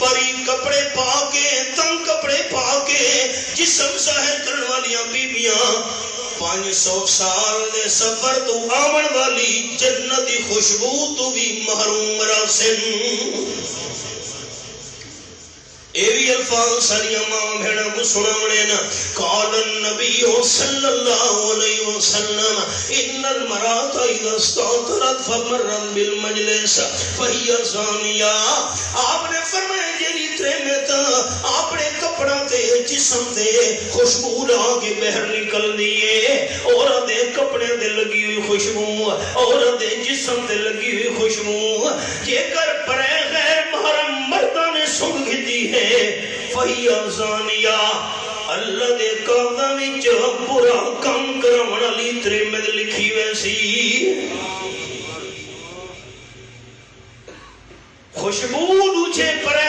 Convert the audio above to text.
باریک کپڑے پا کے تنگ کپڑے پا کے جسم ظاہر کرنے والیاں بیبیاں 500 سال دے سفر تو آمن والی جنت دی خوشبو تو بھی محروم راسن ایوی الفاظ ساریاں ماں بھیڑا کو سناونے نا قال النبی صلی اللہ علیہ وسلم ان المرات اذا استعطرت فمرت بالمجلس فہی زانیہ آپ نے فرمایا جیری تریمت آپ نے کپڑا تے جسم تے خوشبو لا کے بہر نکل دیئے اور دے کپڑے دے لگی ہوئی خوشبو اور دے جسم تے لگی ہوئی خوشبو یہ کر پرے غیر محرم مردہ نے سنگ دی ہے فہی زانیہ اللہ دے قوضہ وچ برا کم کرون علی ترمذ لکھی ویسی خوشبو دوچے پرے